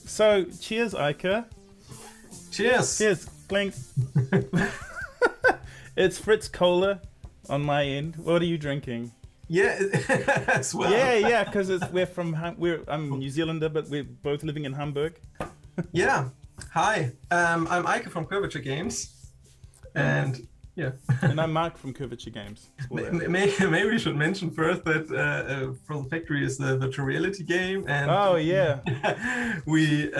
So, cheers, Ica. Cheers. Cheers. Clink. It's Fritz Cola on my end. What are you drinking? Yeah, as well. Yeah, because I'm New Zealander, but we're both living in Hamburg. Yeah. Hi, I'm Eike from Curvature Games, and yeah. And I'm Mark from Curvature Games. Maybe we should mention first that Frozen Factory is the virtual reality game, and Oh yeah, we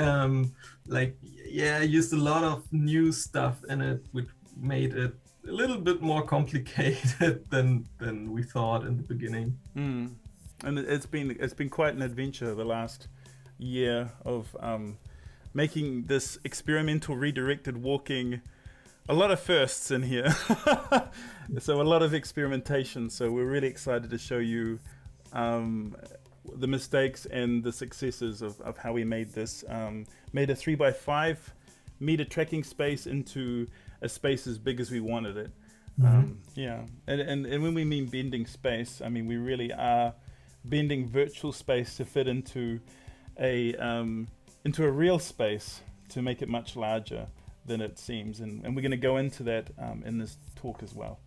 used a lot of new stuff in it, which made it a little bit more complicated than we thought in the beginning. And it's been quite an adventure the last year of making this experimental redirected walking. A lot of firsts in here. So a lot of experimentation. So we're really excited to show you the mistakes and the successes of how we made this. Made a 3x5 meter tracking space into a space as big as we wanted it. Yeah, and when we mean bending space, I mean we really are bending virtual space to fit into a real space to make it much larger than it seems, and we're going to go into that in this talk as well.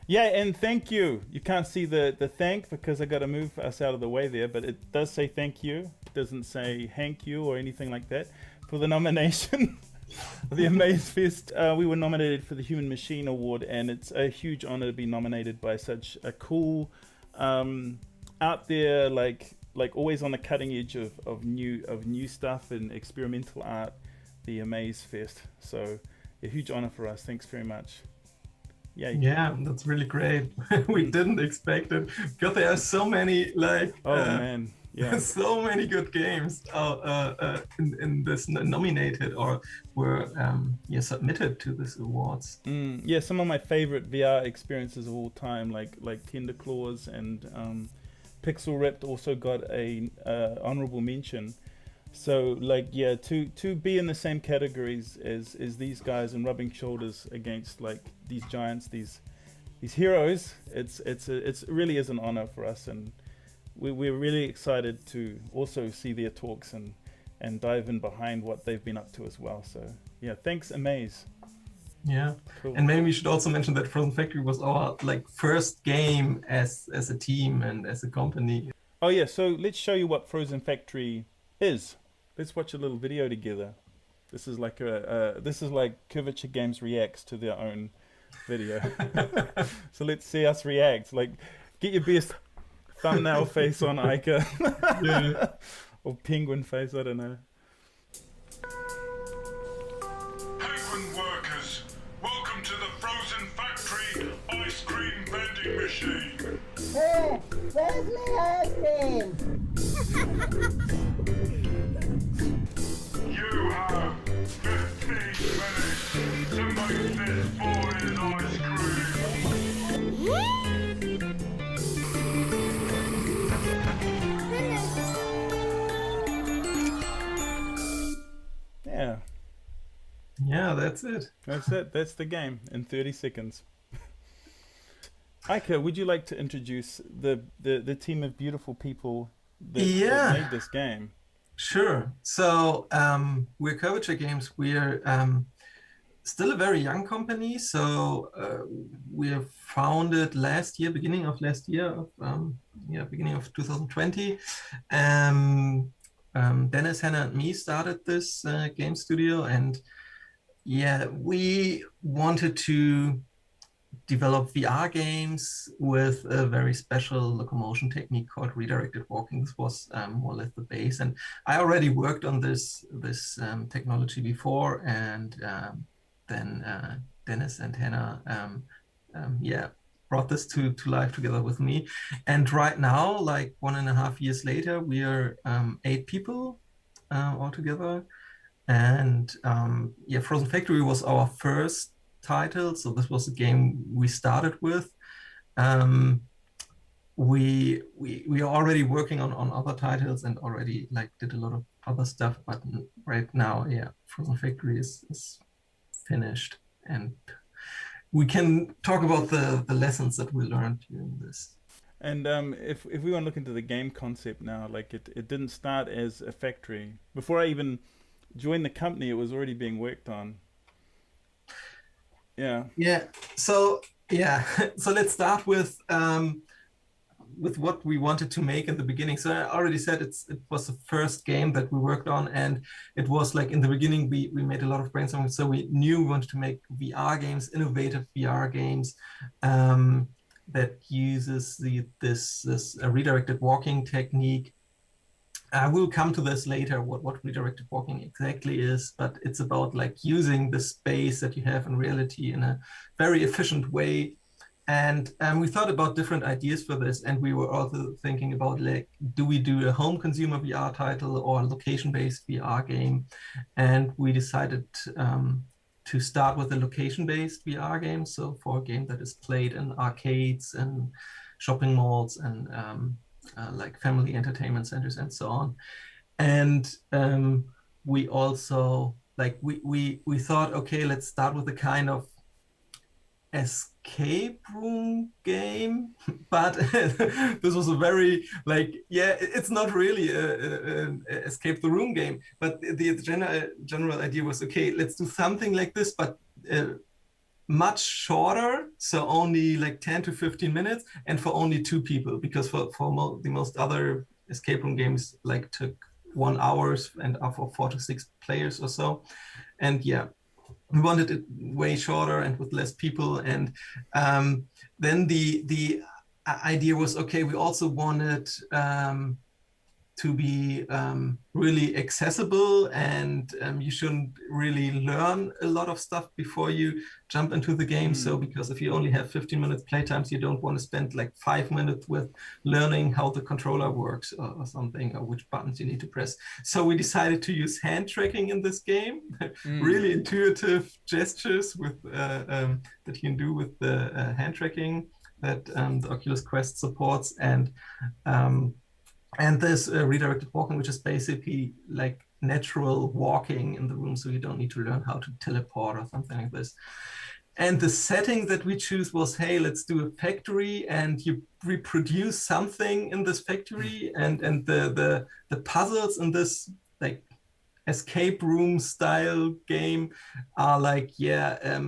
Yeah, and thank you. You can't see the thank because I got to move us out of the way there, but it does say thank you. It doesn't say hank you or anything like that for the nomination. The Amaze Fest, we were nominated for the Human Machine Award, and it's a huge honor to be nominated by such a cool, out there, like always on the cutting edge of new stuff and experimental art, the Amaze Fest. So a huge honor for us. Thanks very much. Yeah, that's really great. We didn't expect it because there are so many man. Yeah. So many good games in this nominated or were submitted to this awards. Yeah, some of my favorite VR experiences of all time, like Tender Claws and Pixel Ripped also got a honorable mention. So to be in the same categories as these guys and rubbing shoulders against like these giants, these heroes, it's really is an honor for us, and we're really excited to also see their talks and dive in behind what they've been up to as well. So yeah, thanks Amaze. Yeah, cool. And maybe we should also mention that Frozen Factory was our first game as a team and as a company. Oh yeah, so let's show you what Frozen Factory is. Let's watch a little video together. This is like Curvature Games reacts to their own video. So let's see us react. Like, get your best thumbnail face on, Ica. Yeah. Or penguin face, I don't know. Penguin workers, welcome to the Frozen Factory ice cream vending machine. Hey, where's my ice cream? You have 15 minutes to make this boring ice cream. Yeah. Yeah, that's it. That's it. That's the game in 30 seconds. Ica, would you like to introduce the team of beautiful people that made this game? Sure. So we're Curvature Games. We're still a very young company. So we were founded beginning of 2020. Dennis, Hannah, and me started this game studio, and we wanted to develop VR games with a very special locomotion technique called redirected walking. This was more or less the base, and I already worked on this technology before, and then Dennis and Hannah brought this to life together with me. And right now, like 1.5 years later, we are 8 people altogether. And Frozen Factory was our first title, so this was a game we started with. We are already working on other titles and already did a lot of other stuff, but right now, Frozen Factory is finished, and we can talk about the lessons that we learned during this. And if we want to look into the game concept now, like it didn't start as a factory. Before I even joined the company, it was already being worked on. Yeah. Yeah. So yeah. So let's start with what we wanted to make in the beginning. So I already said it was the first game that we worked on, and it was like in the beginning we made a lot of brainstorming. So we knew we wanted to make VR games, innovative VR games that uses this redirected walking technique. We'll come to this later, what redirected walking exactly is, but it's about like using the space that you have in reality in a very efficient way. And we thought about different ideas for this, and we were also thinking about like, do we do a home consumer VR title or a location-based VR game? And we decided to start with a location-based VR game. So for a game that is played in arcades and shopping malls and like family entertainment centers and so on. And we also like we thought, okay, let's start with a kind of escape room game, but this was a very like, yeah, it's not really a escape the room game, but the general idea was, okay, let's do something like this, but much shorter, so only like 10 to 15 minutes, and for only 2 people, because for the most other escape room games like took 1 hour and are for 4 to 6 players or so. And yeah, we wanted it way shorter and with less people. And then the idea was, okay, we also wanted to be really accessible, and you shouldn't really learn a lot of stuff before you jump into the game. So because if you only have 15 minutes playtimes, you don't want to spend like 5 minutes with learning how the controller works or something, or which buttons you need to press. So we decided to use hand tracking in this game, really intuitive gestures with that you can do with the hand tracking that the Oculus Quest supports. And this redirected walking, which is basically like natural walking in the room, so you don't need to learn how to teleport or something like this. And the setting that we choose was, hey, let's do a factory, and you reproduce something in this factory, and the puzzles in this like escape room style game are like, yeah,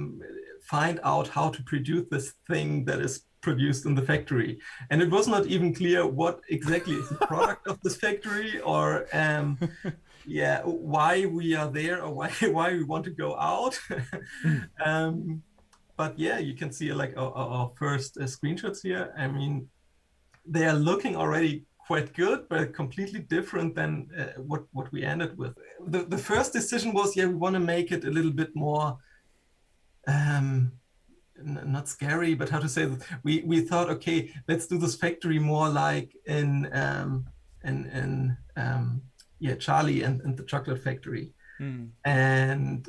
find out how to produce this thing that is produced in the factory. And it was not even clear what exactly is the product of this factory, or yeah, why we are there, or why we want to go out. But yeah, you can see like our first screenshots here. I mean, they are looking already quite good, but completely different than what we ended with. The first decision was, yeah, we want to make it a little bit more not scary, but how to say that, we thought, okay, let's do this factory more like in Charlie and the Chocolate Factory. And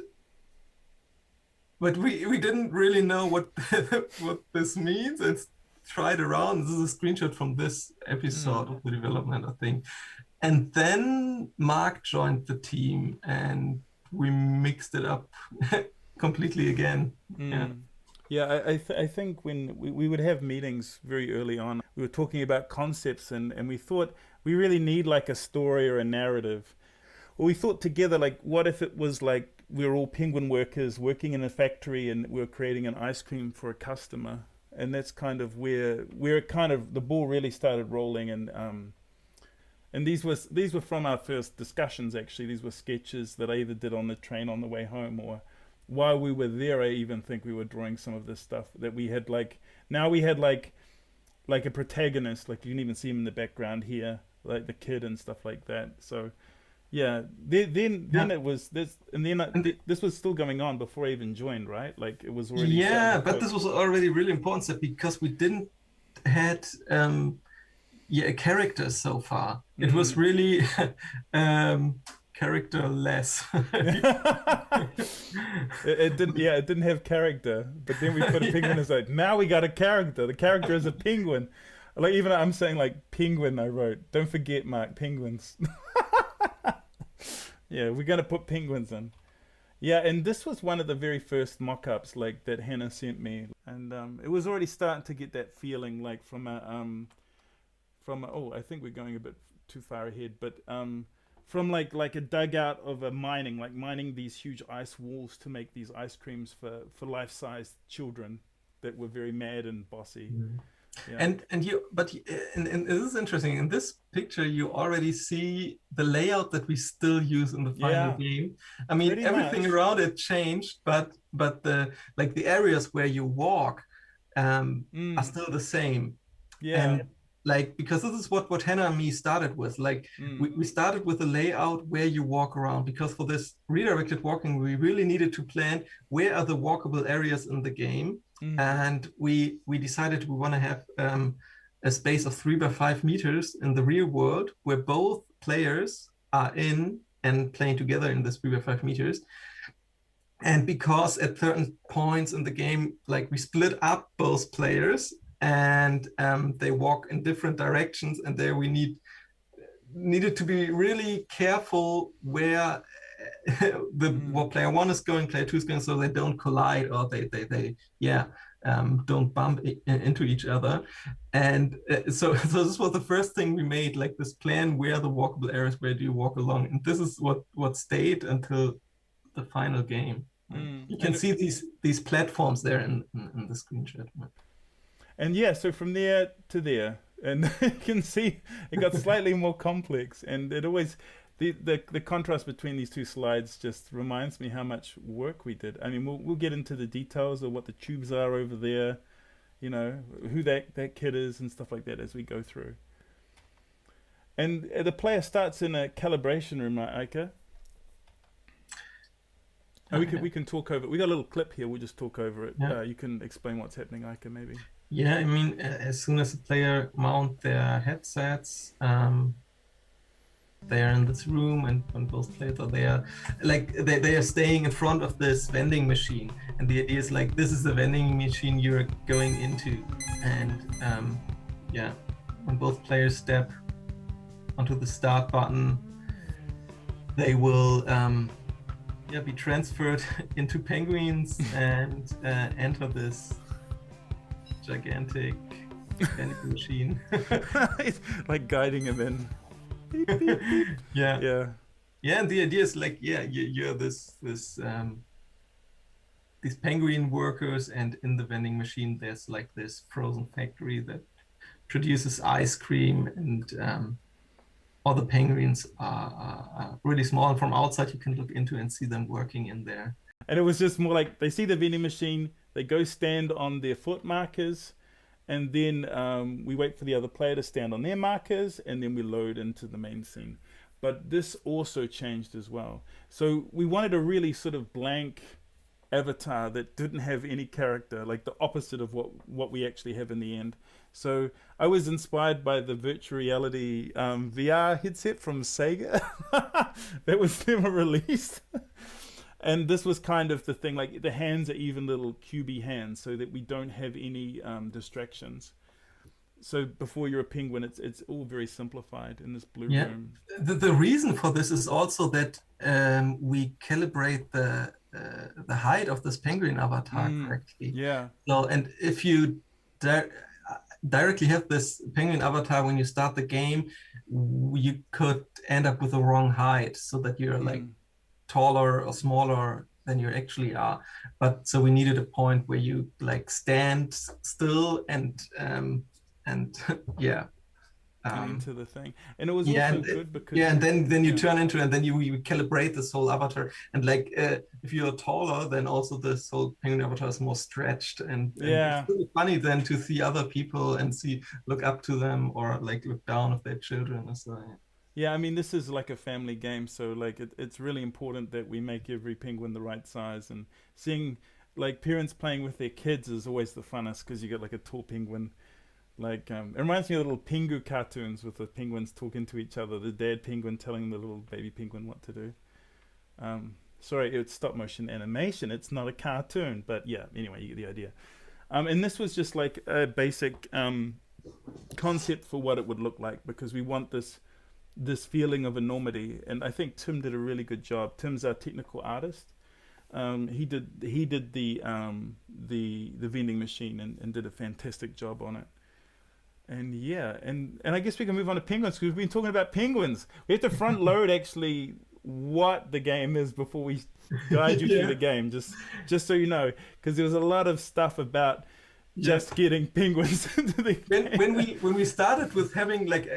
but we didn't really know what what this means, and tried around. This is a screenshot from this episode of the development, I think. And then Mark joined the team, and we mixed it up completely again. Yeah, I think when we would have meetings very early on, we were talking about concepts, and we thought we really need like a story or a narrative. Or we thought together, like, what if it was like we were all penguin workers working in a factory, and we were creating an ice cream for a customer. And that's kind of where kind of the ball really started rolling. And these were from our first discussions, actually. These were sketches that I either did on the train on the way home, or while we were there, I even think we were drawing some of this stuff that we had like, now we had like a protagonist, like you can even see him in the background here, like the kid and stuff like that. So yeah, then it was this, and then this was still going on before I even joined, right? Like it was already. Yeah, but this was already really important, so because we didn't had a character so far. It was really characterless. it didn't have character, but then we put a penguin aside. Now we got a character. The character is a penguin. Like even I'm saying like penguin, I wrote. Don't forget, Mark, penguins. Yeah, we're gonna put penguins in. Yeah, and this was one of the very first mock-ups like that Hannah sent me, and it was already starting to get that feeling like from a from I think we're going a bit too far ahead, but from like a dugout of a mining these huge ice walls to make these ice creams for life-sized children that were very mad and bossy. Yeah. And this is interesting. In this picture, you already see the layout that we still use in the final game. I mean, everything around it changed, but the areas where you walk are still the same. Yeah. And because this is what Hannah and me started with. We started with a layout where you walk around, because for this redirected walking, we really needed to plan where are the walkable areas in the game. And we decided we want to have a space of 3 by 5 meters in the real world where both players are in and playing together in this 3 by 5 meters. And because at certain points in the game, we split up both players and they walk in different directions, and there we needed to be really careful where what player 1 is going, player 2 is going, so they don't collide or they don't bump into each other. And so this was the first thing we made, this plan, where the walkable areas, where do you walk along, and this is what stayed until the final game. You can see these platforms there in the screenshot. And so from there to there, and you can see it got slightly more complex, and it always the contrast between these two slides just reminds me how much work we did. I mean, we'll get into the details of what the tubes are over there, who that kid is and stuff like that as we go through. And the player starts in a calibration room, right, Aika? We can talk over it. We got a little clip here. We'll just talk over it. Yeah. You can explain what's happening, Aika, maybe. Yeah, I mean, as soon as the player mount their headsets, they are in this room, and when both players are there, they are staying in front of this vending machine, and the idea is this is the vending machine you're going into, and when both players step onto the start button, they will be transferred into penguins and enter this gigantic vending machine. It's like guiding him in. Beep, beep, beep. Yeah, and the idea is you're these penguin workers, and in the vending machine there's this frozen factory that produces ice cream, and all the penguins are really small, and from outside you can look into and see them working in there. And it was just more they see the vending machine, they go stand on their foot markers, and then we wait for the other player to stand on their markers, and then we load into the main scene. But this also changed as well. So we wanted a really sort of blank avatar that didn't have any character, the opposite of what we actually have in the end. So I was inspired by the virtual reality VR headset from Sega that was never released. And this was kind of the thing, the hands are even little cubey hands, so that we don't have any distractions. So before you're a penguin, it's all very simplified in this blue room. The reason for this is also that we calibrate the height of this penguin avatar correctly. Yeah. So, and if you directly have this penguin avatar when you start the game, you could end up with the wrong height, so that you're taller or smaller than you actually are. But so we needed a point where you stand still and into the thing, and it was also good because and then you turn into, and then you calibrate this whole avatar, and if you're taller, then also this whole penguin avatar is more stretched, and it's really funny then to see other people and look up to them, or look down if they're children or so. Yeah, I mean, this is a family game, so it's really important that we make every penguin the right size, and seeing parents playing with their kids is always the funnest, because you get a tall penguin. It reminds me of little Pingu cartoons with the penguins talking to each other, the dad penguin telling the little baby penguin what to do. Sorry, it's stop motion animation, it's not a cartoon, but yeah, anyway, you get the idea. And this was just a basic concept for what it would look like, because we want this feeling of enormity, and I think Tim did a really good job. Tim's our technical artist. He did the vending machine and did a fantastic job on it. And yeah, and I guess we can move on to penguins because we've been talking about penguins. We have to front load actually what the game is before we guide you through the game, just so you know, because there was a lot of stuff about just getting penguins into the game. When we started with having like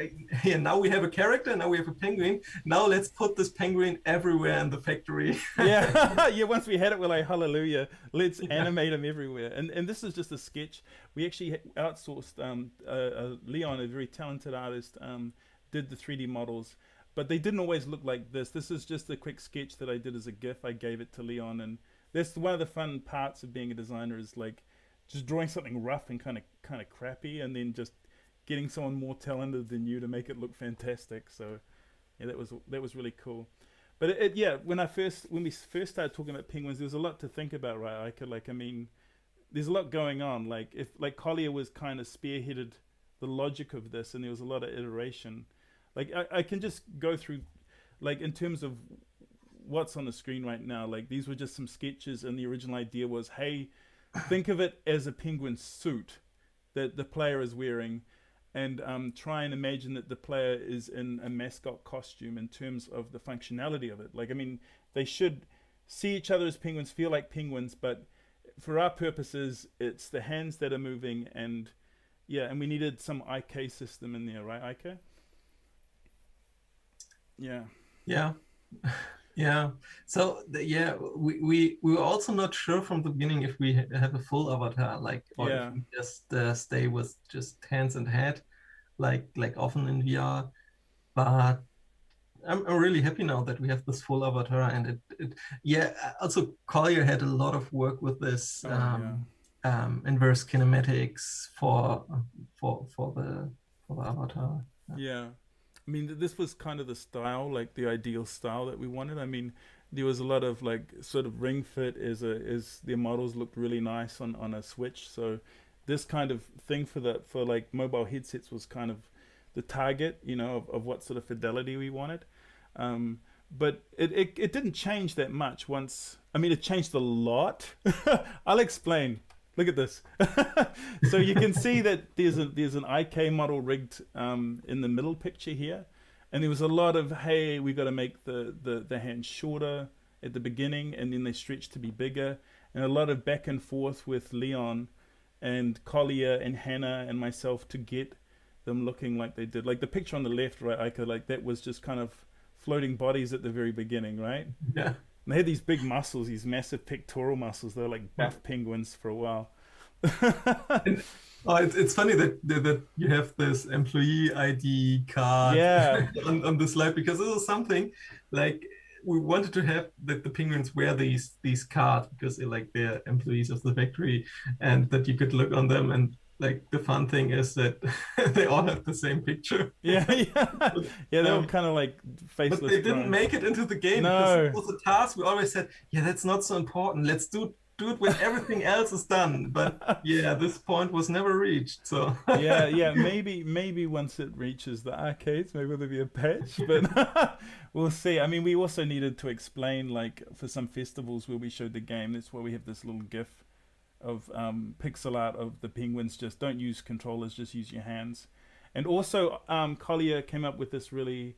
now we have a character, now we have a penguin, now let's put this penguin everywhere in the factory. Yeah. Once we had it, we're like, hallelujah, let's animate them everywhere. And this is just a sketch. We actually outsourced Leon, a very talented artist, did the 3D models, but they didn't always look like this. This is just a quick sketch that I did as a GIF. I gave it to Leon, and that's one of the fun parts of being a designer, is like just drawing something rough and kind of crappy, and then just getting someone more talented than you to make it look fantastic. So yeah, that was really cool. But when we first started talking about penguins, there was a lot to think about, right, Ika? Like, I mean, there's a lot going on. Like, if like Collier was kind of spearheaded the logic of this, and there was a lot of iteration. Like, I can just go through, like, in terms of what's on the screen right now. Like, these were just some sketches, and the original idea was, hey, think of it as a penguin suit that the player is wearing, and try and imagine that the player is in a mascot costume in terms of the functionality of it. Like, I mean, they should see each other as penguins, feel like penguins, but for our purposes, it's the hands that are moving, and we needed some IK system in there, right, IK? Yeah. Yeah. So we were also not sure from the beginning if we have a full avatar, like, or if we just stay with just hands and head, like often in VR. But I'm really happy now that we have this full avatar, and also Collier had a lot of work with this inverse kinematics for the avatar. Yeah. I mean, this was kind of the style, like the ideal style that we wanted. I mean, there was a lot of like sort of ring fit as their models looked really nice on a Switch. So this kind of thing for like mobile headsets was kind of the target, you know, of what sort of fidelity we wanted. But it didn't change that much once. I mean, it changed a lot. I'll explain. Look at this. So you can see that there's an IK model rigged in the middle picture here, and there was a lot of, hey, we got to make the hands shorter at the beginning, and then they stretch to be bigger, and a lot of back and forth with Leon and Collier and Hannah and myself to get them looking like they did. Like the picture on the left, right, Ika, like that was just kind of floating bodies at the very beginning, right? Yeah. And they had these big muscles, these massive pectoral muscles. They were like buff penguins for a while. It's funny that you have this employee ID card on the slide, because this is something like we wanted to have that the penguins wear these cards because they're employees of the factory, and that you could look on them, and like the fun thing is that they all have the same picture. They were kind of like faceless. But they didn't make it into the game because it was a task. We always said, that's not so important. Let's do it when everything else is done. But this point was never reached. So maybe once it reaches the arcades, maybe there'll be a patch. But we'll see. I mean, we also needed to explain, like, for some festivals where we showed the game. That's why we have this little GIF of pixel art of the penguins. Just don't use controllers, just use your hands. And also Collier came up with this really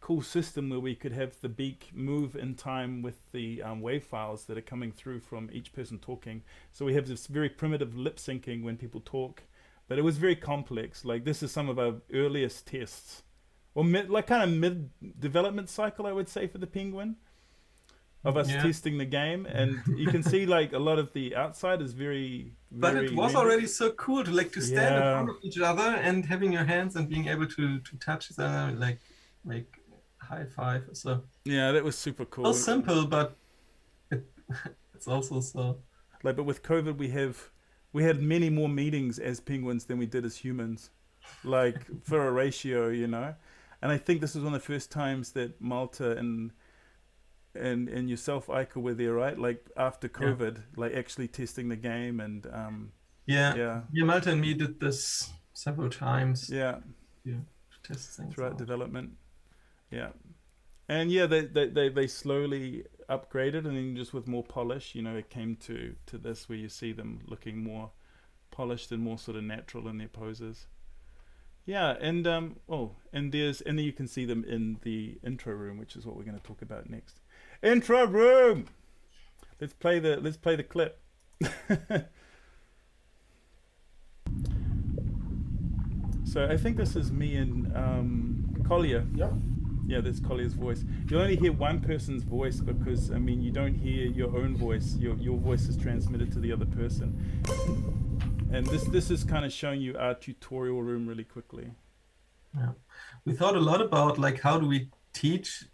cool system where we could have the beak move in time with the wave files that are coming through from each person talking. So we have this very primitive lip syncing when people talk, but it was very complex. Like, this is some of our earliest tests, or mid development cycle, I would say, for the penguin, of us testing the game. And you can see like a lot of the outside is very but it was already so cool to stand in front of each other and having your hands and being able to touch each other, like high five. So that was super cool. So simple, but it's also so like, but with COVID we had many more meetings as penguins than we did as humans, like for a ratio, you know. And I think this is one of the first times that Malta and yourself, Ika, were there, right? Like after COVID, like actually testing the game. And Malta and me did this several times. To test things throughout out. development. And they slowly upgraded, and then just with more polish, you know, it came to this where you see them looking more polished and more sort of natural in their poses. Yeah, and and then you can see them in the intro room, which is what we're going to talk about next. Intro room. Let's play the clip. So I think this is me and Collier. Yep. Yeah, that's Collier's voice. You only hear one person's voice because, I mean, you don't hear your own voice. Your voice is transmitted to the other person. And this is kind of showing you our tutorial room really quickly. Yeah. We thought a lot about like how do we teach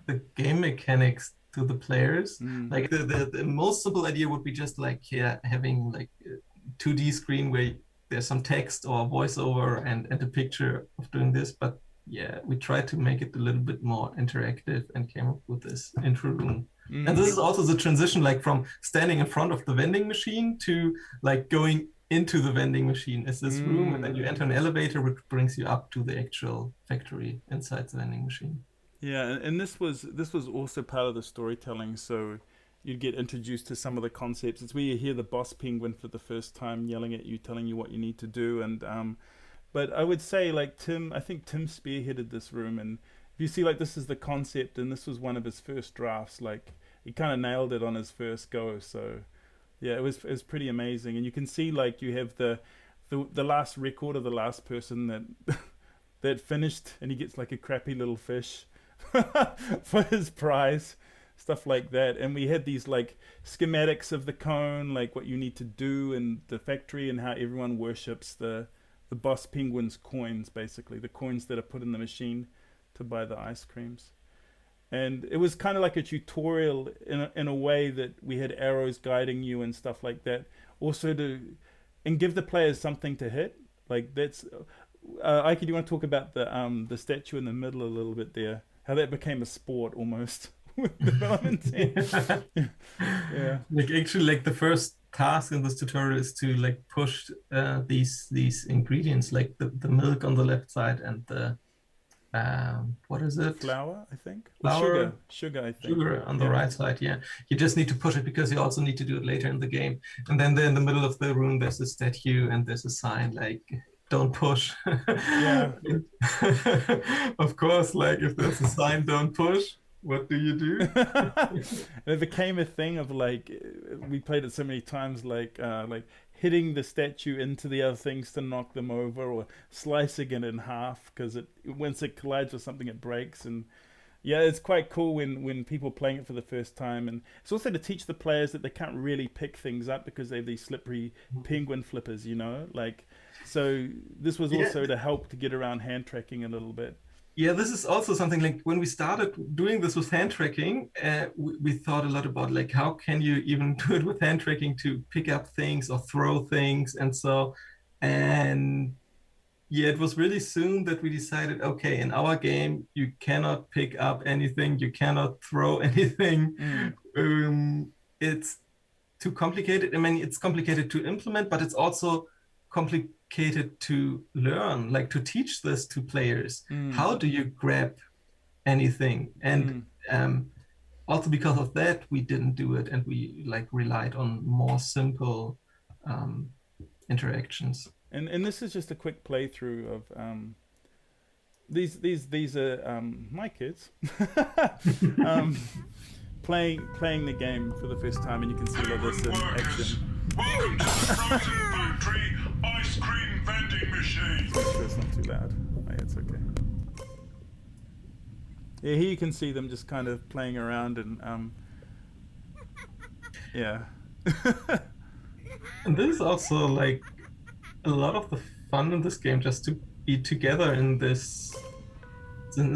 the game mechanics to the players. Like the most simple idea would be just like having like a 2D screen where there's some text or voiceover and a picture of doing this, but yeah, we tried to make it a little bit more interactive and came up with this intro room. And this is also the transition like from standing in front of the vending machine to like going into the vending machine as this room, and then you enter an elevator which brings you up to the actual factory inside the vending machine. Yeah, and this was also part of the storytelling, so you'd get introduced to some of the concepts. It's where you hear the boss penguin for the first time yelling at you, telling you what you need to do. And but I would say like I think Tim spearheaded this room, and if you see like this is the concept, and this was one of his first drafts. Like he kind of nailed it on his first go. So yeah, it was pretty amazing. And you can see like you have the last record of the last person that finished, and he gets like a crappy little fish for his prize. Stuff like that. And we had these like schematics of the cone, like what you need to do in the factory, and how everyone worships the boss penguin's coins, basically the coins that are put in the machine to buy the ice creams. And it was kind of like a tutorial in a way that we had arrows guiding you and stuff like that, also and give the players something to hit. Like that's Ike, do you want to talk about the statue in the middle a little bit there, how that became a sport almost? Development team. Yeah. Like actually, like the first task in this tutorial is to like push these ingredients, like the milk on the left side and the what is it? Flour, I think. Flour, sugar, I think. Sugar on the right side. Yeah, you just need to push it because you also need to do it later in the game. And then in the middle of the room, there's a statue and there's a sign like "Don't push." Yeah. Of course, like if there's a sign "Don't push," what do you do? It became a thing of like we played it so many times, like hitting the statue into the other things to knock them over, or slicing it in half because once it collides with something it breaks. And yeah, it's quite cool when people playing it for the first time. And it's also to teach the players that they can't really pick things up because they have these slippery penguin flippers, like. So this was also to help to get around hand tracking a little bit. Yeah, this is also something like when we started doing this with hand tracking, we thought a lot about like how can you even do it with hand tracking to pick up things or throw things and yeah, it was really soon that we decided, okay, in our game you cannot pick up anything, you cannot throw anything. It's too complicated. I mean, it's complicated to implement, but it's also complicated to learn, like to teach this to players. How do you grab anything? And also because of that, we didn't do it, and we like relied on more simple interactions. And this is just a quick playthrough of these are my kids playing the game for the first time, and you can see all of this in action. Welcome to the Frozen Factory ice cream vending machine. Make sure it's not too loud. Oh, yeah, it's okay. Yeah, here you can see them just kind of playing around and yeah. And this is also like a lot of the fun in this game, just to be together in the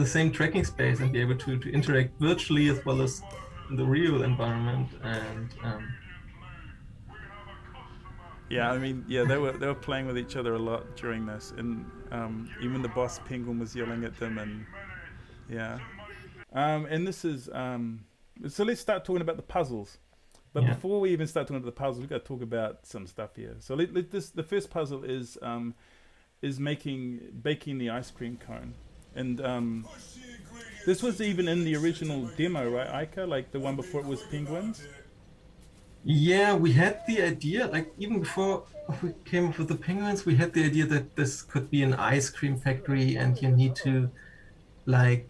same tracking space and be able to interact virtually as well as in the real environment. And yeah, I mean, yeah, they were playing with each other a lot during this, and even the boss penguin was yelling at them, and yeah, and this is so let's start talking about the puzzles. But before we even start talking about the puzzles, we've got to talk about some stuff here. So the first puzzle is baking the ice cream cone, and this was even in the original demo, right, Ica? Like the one before it was penguins. Yeah, we had the idea, like even before we came up with the penguins, we had the idea that this could be an ice cream factory, and you need to like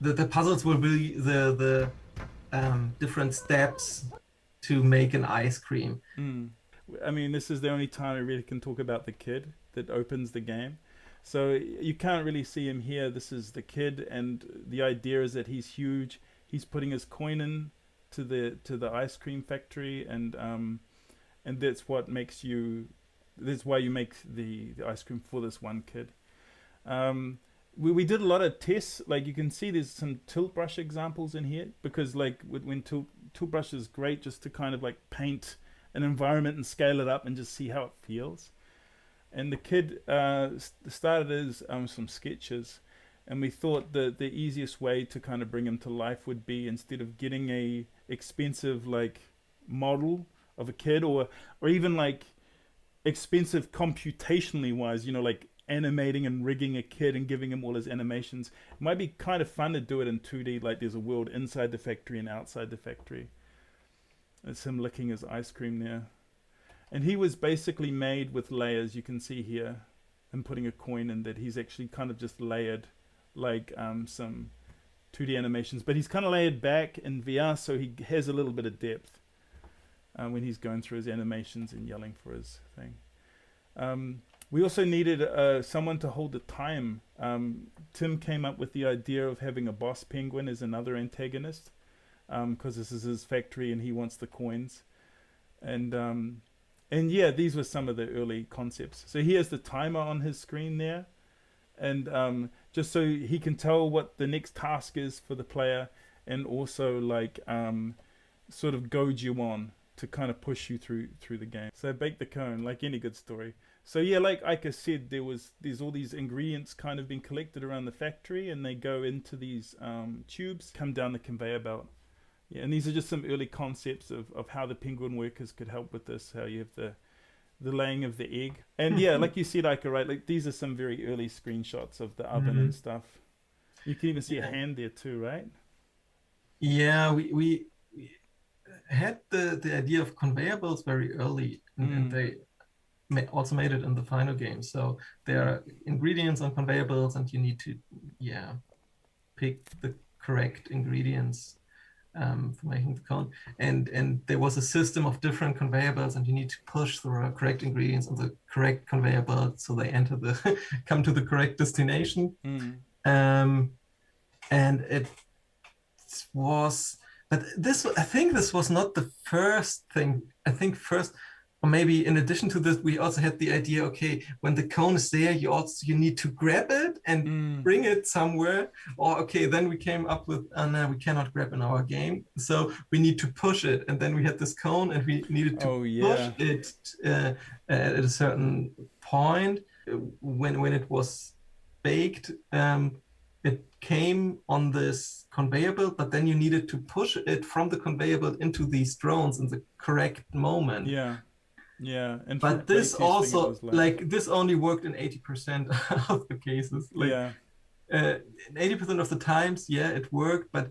the puzzles will be the different steps to make an ice cream. Mm. I mean, this is the only time I really can talk about the kid that opens the game. So you can't really see him here. This is the kid, and the idea is that he's huge. He's putting his coin in to the ice cream factory, and that's what makes you. That's why you make the ice cream for this one kid. We did a lot of tests. Like you can see, there's some tilt brush examples in here because like when tilt brush is great just to kind of like paint an environment and scale it up and just see how it feels. And the kid started as some sketches, and we thought that the easiest way to kind of bring him to life would be, instead of getting a expensive like model of a kid, or even like expensive computationally wise, you know, like animating and rigging a kid and giving him all his animations. It might be kind of fun to do it in 2D, like there's a world inside the factory and outside the factory. It's him licking his ice cream there. And he was basically made with layers, you can see here, and putting a coin in that. He's actually kind of just layered like some 2D animations, but he's kind of layered back in VR, so he has a little bit of depth when he's going through his animations and yelling for his thing. We also needed someone to hold the time. Tim came up with the idea of having a boss penguin as another antagonist, because this is his factory and he wants the coins. And yeah, these were some of the early concepts. So he has the timer on his screen there, and just so he can tell what the next task is for the player, and also like sort of goad you on to kind of push you through the game. So bake the cone, like any good story. So yeah, like Ika said, there's all these ingredients kind of being collected around the factory, and they go into these tubes, come down the conveyor belt. Yeah, and these are just some early concepts of how the penguin workers could help with this, how you have the laying of the egg. And yeah, like you said, Ika, right, like these are some very early screenshots of the oven and stuff. You can even see a hand there too, right? Yeah, we had the idea of conveyor belts very early, and they also made it in the final game. So there are ingredients on conveyor belts, and you need to pick the correct ingredients for making the cone. And there was a system of different conveyor belts, and you need to push the correct ingredients on the correct conveyor belt so they enter the come to the correct destination. And it was, but this, I think this was not the first thing. I think first, or maybe in addition to this, we also had the idea, okay, when the cone is there, you need to grab it and bring it somewhere. Or okay, then we came up with, no, we cannot grab in our game, so we need to push it. And then we had this cone, and we needed to push it at a certain point. When it was baked, it came on this conveyor belt, but then you needed to push it from the conveyor belt into these drones in the correct moment. Yeah, and but this also like this only worked in 80% of the cases. Like, 80% of the times, it worked. But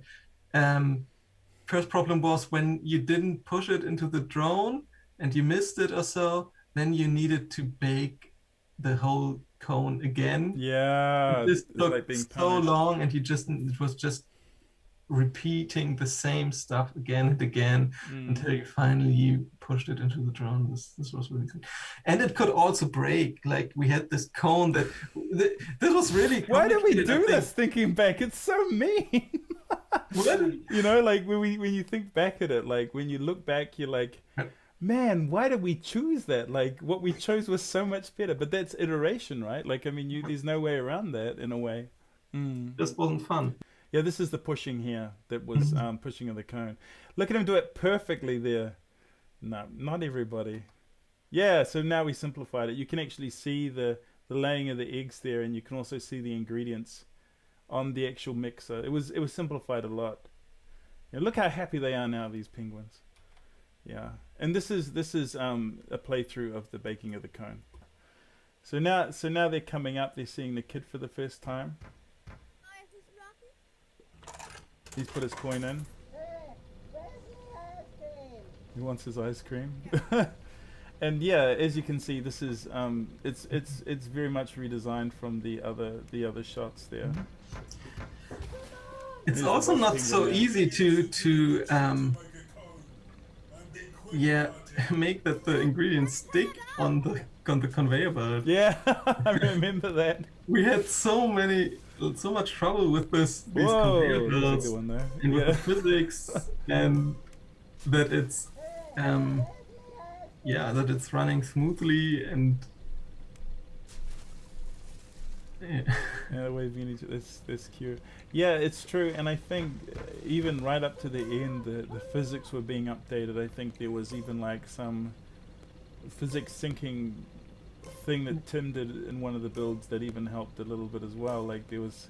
first problem was when you didn't push it into the drone and you missed it or so. Then you needed to bake the whole cone again. Yeah, this took like so long, and it was just repeating the same stuff again and again until you finally pushed it into the drone. This was really good, and it could also break. Like we had this cone that this was really. Why did we do this? Thinking back, it's so mean. You know, like when you think back at it, like when you look back, you're like, man, why did we choose that? Like what we chose was so much better. But that's iteration, right? Like I mean, there's no way around that in a way. This wasn't fun. Yeah, this is the pushing here that was pushing of the cone. Look at him do it perfectly there. No, not everybody. Yeah, so now we simplified it. You can actually see the laying of the eggs there, and you can also see the ingredients on the actual mixer. It was simplified a lot. Yeah, look how happy they are now, these penguins. Yeah, and this is a playthrough of the baking of the cone. So now they're coming up. They're seeing the kid for the first time. He's put his coin in. Hey, where's my ice cream? He wants his ice cream. And yeah, as you can see, this is it's very much redesigned from the other shots there. It's Here's also the not thing so there. easy to yeah, make that the ingredients stick on the conveyor belt. Yeah, I remember that. We had so much trouble with these conveyor Whoa, that's a belts good one though. and with Yeah. the physics, and that it's that it's running smoothly, and yeah. Yeah, the way that's cute. Yeah, it's true, and I think even right up to the end, the physics were being updated. I think there was even like some physics syncing thing that Tim did in one of the builds that even helped a little bit as well. Like there was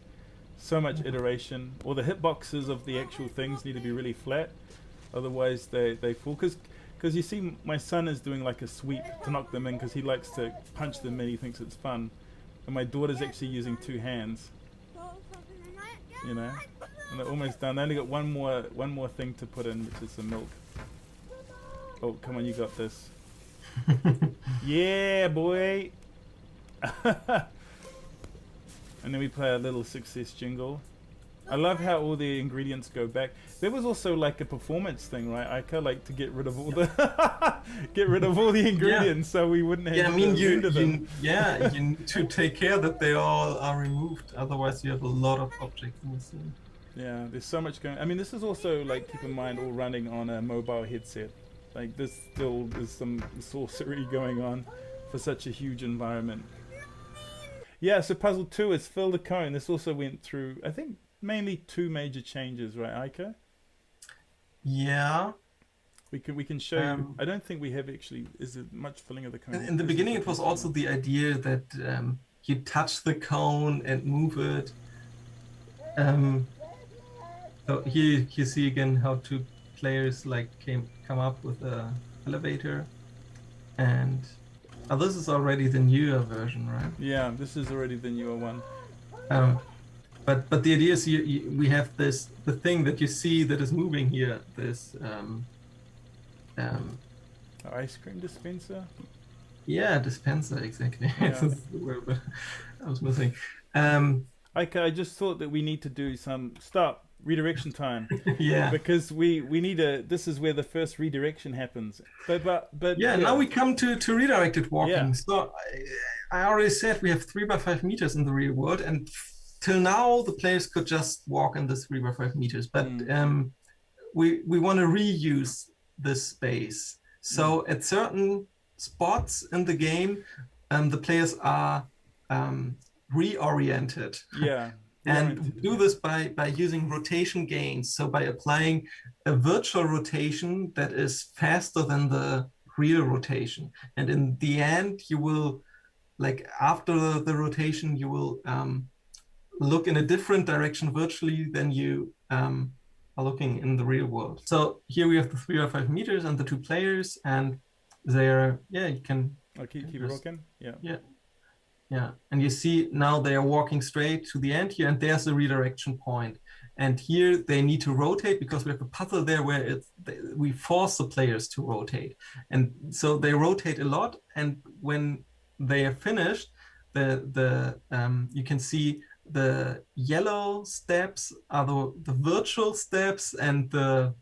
so much iteration. Or the hitboxes of the actual things need to be really flat, otherwise they fall. Because you see, my son is doing like a sweep to knock them in because he likes to punch them in. He thinks it's fun. And my daughter's actually using 2 hands, you know, and they're almost done. They only got one more thing to put in, which is some milk. Oh, come on, you got this. Yeah, boy. And then we play a little success jingle. I love how all the ingredients go back. There was also like a performance thing, right, Ica? Like to get rid of all the the ingredients, so we wouldn't have. Yeah, I mean, to render them. you need to take care that they all are removed. Otherwise, you have a lot of objects in the scene. Yeah, there's so much going. I mean, this is also like, keep in mind, all running on a mobile headset. Like this still is some sorcery going on for such a huge environment. Yeah, so puzzle 2 is fill the cone. This also went through, I think, mainly 2 major changes, right, Ica? Yeah. We can show you. I don't think we have actually. Is it much filling of the cone? In the beginning, it was also the idea that you touch the cone and move it. So here you see again how 2 players like come up with a elevator, and this is already the newer version, right? Yeah, this is already the newer one. But the idea is we have the thing that you see that is moving here. This Ice cream dispenser. dispenser, exactly. Yeah. This is the word that I was missing. I just thought that we need to do some redirection time. Yeah. Because we need this is where the first redirection happens. But Yeah, now we come to redirected walking. Yeah. So I already said we have 3x5 meters in the real world, and till now the players could just walk in this 3x5 meters. But we want to reuse this space. So at certain spots in the game, the players are reoriented. Yeah. And we do this by using rotation gains. So by applying a virtual rotation that is faster than the real rotation. And in the end, you will, like after the rotation, you will look in a different direction virtually than you are looking in the real world. So here we have the 3 or 5 meters and the 2 players, and they're, you can... Oh, keep walking? Yeah. Yeah, and you see now they are walking straight to the end here, and there's a redirection point. And here they need to rotate because we have a puzzle there where we force the players to rotate. And so they rotate a lot, and when they are finished, you can see the yellow steps are the virtual steps, and the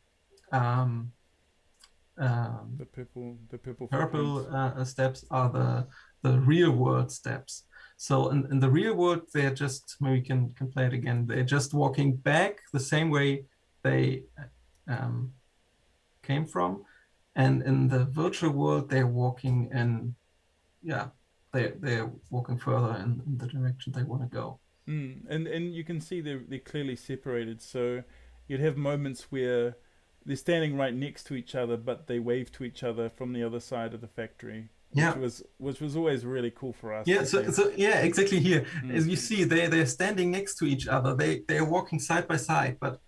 purple steps are the real world steps. So in the real world, they're just, maybe we can play it again. They're just walking back the same way they came from. And in the virtual world, they're walking they're walking further in the direction they want to go. And you can see they're clearly separated. So you'd have moments where they're standing right next to each other, but they wave to each other from the other side of the factory. Yeah, which was always really cool for us. Yeah, so exactly here. As you see, they're standing next to each other. They're walking side by side, but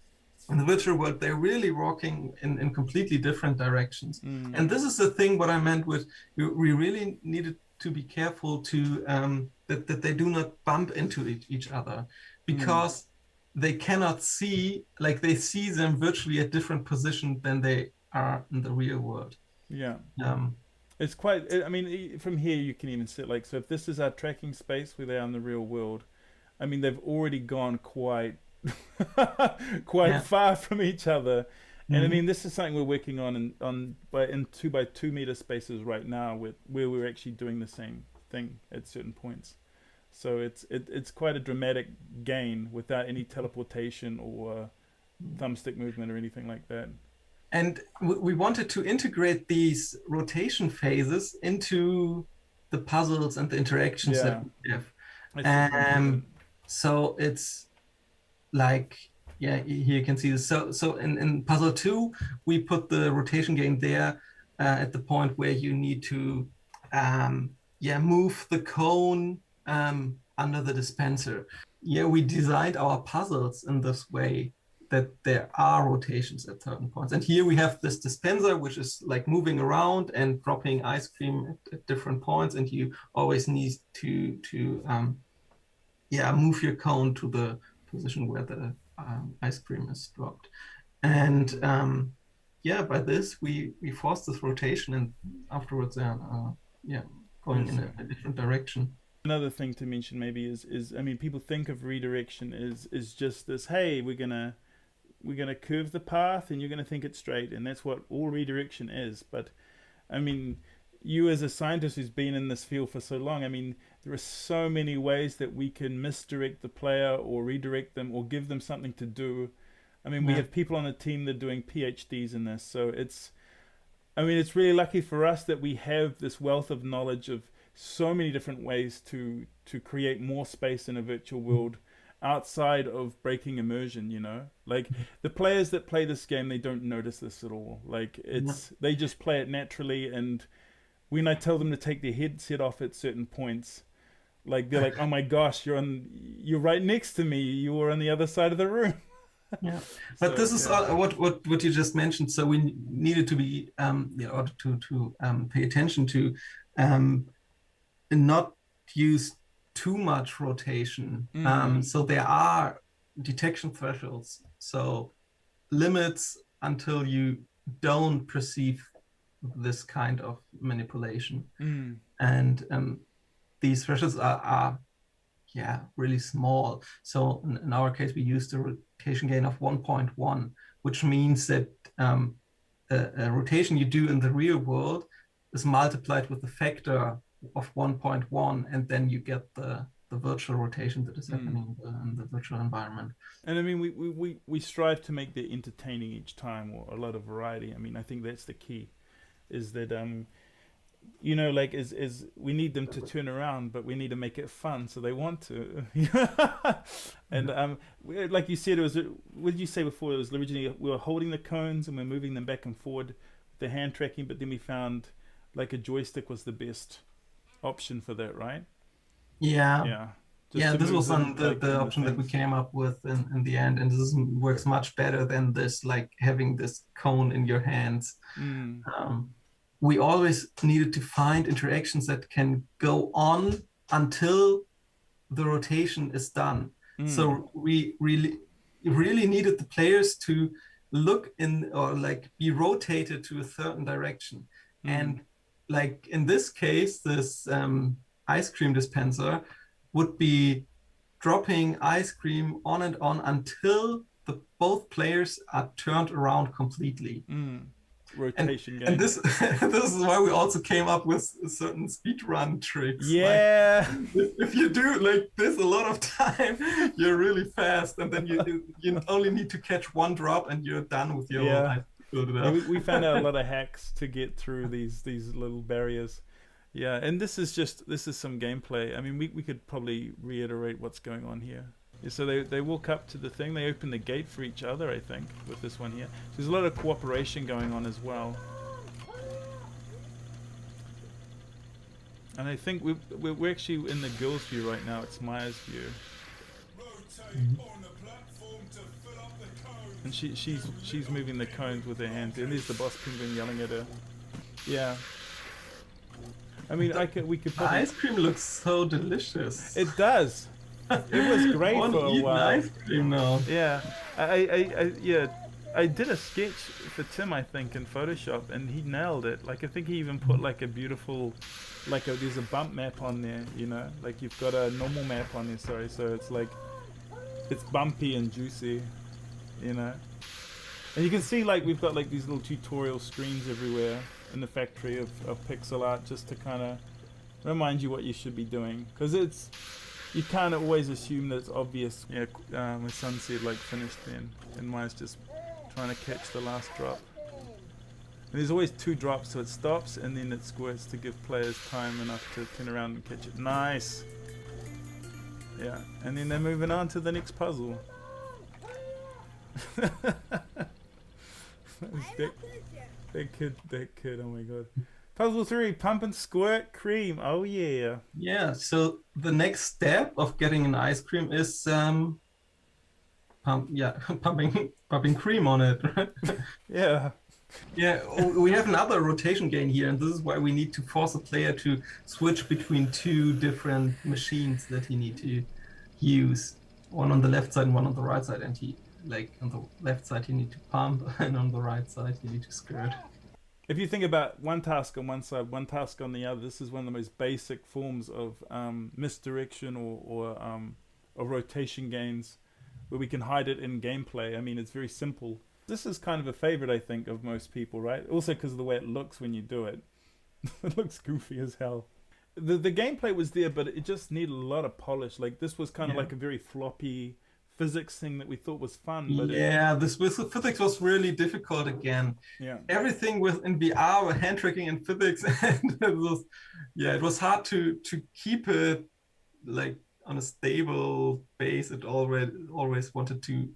in the virtual world, they're really walking in completely different directions. And this is the thing what I meant with we really needed to be careful to that they do not bump into each other, because they cannot see, like they see them virtually at different positions than they are in the real world. Yeah. Um, It's quite. I mean, from here you can even see like, so if this is our tracking space where they are in the real world, I mean they've already gone quite, quite far from each other, and I mean this is something we're working on in 2x2 meter spaces right now, where we're actually doing the same thing at certain points. So it's quite a dramatic gain without any teleportation or thumbstick movement or anything like that. And we wanted to integrate these rotation phases into the puzzles and the interactions that we have. So it's like, here you can see this. So in puzzle 2, we put the rotation gain there at the point where you need to move the cone under the dispenser. Yeah, we designed our puzzles in this way, that there are rotations at certain points. And here we have this dispenser, which is like moving around and dropping ice cream at different points. And you always need to move your cone to the position where the ice cream is dropped. And by this, we force this rotation, and afterwards, going in a different direction. Another thing to mention maybe is I mean, people think of redirection is just this, hey, we're gonna curve the path and you're gonna think it's straight, and that's what all redirection is. But I mean, you as a scientist who's been in this field for so long, I mean, there are so many ways that we can misdirect the player or redirect them or give them something to do. I mean, we have people on the team that are doing PhDs in this, so it's really lucky for us that we have this wealth of knowledge of so many different ways to create more space in a virtual world outside of breaking immersion, you know? Like, the players that play this game, they don't notice this at all. Like, they just play it naturally, and when I tell them to take their headset off at certain points, like, they're like, oh my gosh, you're right next to me, you were on the other side of the room. Yeah, but this is what you just mentioned. So we needed to be to pay attention to not use too much rotation. So there are detection thresholds, so limits until you don't perceive this kind of manipulation. And these thresholds are really small. So in our case, we used a rotation gain of 1.1, which means that a rotation you do in the real world is multiplied with a factor of 1.1, and then you get the virtual rotation that is happening in the virtual environment. And I mean, we strive to make it entertaining each time, or a lot of variety. I mean, I think that's the key, is that you know, like, is we need them to turn around, but we need to make it fun, so they want to. And like you said, it was, what did you say before? It was originally we were holding the cones and we're moving them back and forward with the hand tracking, but then we found like a joystick was the best option for that, right? Yeah. This was the option that we came up with in the end, and this works much better than this, like having this cone in your hands. We always needed to find interactions that can go on until the rotation is done. So we really needed the players to look in, or like be rotated to a certain direction. And like in this case, this ice cream dispenser would be dropping ice cream on and on until both players are turned around completely. Rotation game. And this is why we also came up with certain speedrun tricks. Yeah. Like, if you do like this a lot of time, you're really fast, and then you only need to catch one drop and you're done with your life. We found out a lot of hacks to get through these little barriers. Yeah, and this is some gameplay. I mean, we could probably reiterate what's going on here. So they walk up to the thing, they open the gate for each other, I think, with this one here. So there's a lot of cooperation going on as well. And I think we're actually in the girl's view right now, it's Maya's view. And she's moving the cones with her hands, and there's the boss penguin yelling at her. Yeah. I mean, we could probably... Ice cream looks so delicious. It does. It was great for a while. Ice cream now. Yeah, I I did a sketch for Tim, I think, in Photoshop, and he nailed it. Like, I think he even put like a beautiful, there's a bump map on there, you know, like you've got a normal map on there. Sorry, so it's like it's bumpy and juicy, you know. And you can see like we've got like these little tutorial screens everywhere in the factory of pixel art, just to kind of remind you what you should be doing, because you can't always assume that it's obvious. Yeah, my son said like finished then, and mine's just trying to catch the last drop. And there's always 2 drops, so it stops and then it squirts to give players time enough to turn around and catch it. Nice. Yeah, and then they're moving on to the next puzzle. That kid, oh my god. Puzzle 3, pump and squirt cream. Oh yeah. Yeah, so the next step of getting an ice cream is pumping cream on it, right? Yeah. Yeah, we have another rotation gain here, and this is why we need to force a player to switch between 2 different machines that he need to use. One on the left side and one on the right side, and on the left side you need to pump, and on the right side you need to squirt. If you think about one task on one side, one task on the other, this is one of the most basic forms of misdirection or rotation gains, where we can hide it in gameplay. I mean, it's very simple. This is kind of a favorite, I think, of most people, right? Also because of the way it looks when you do it. It looks goofy as hell. The gameplay was there, but it just needed a lot of polish. Like, this was kind of like a very floppy physics thing that we thought was fun. But this with physics was really difficult again. Yeah. Everything in VR with hand tracking and physics, and it was hard to keep it like on a stable base. It always wanted to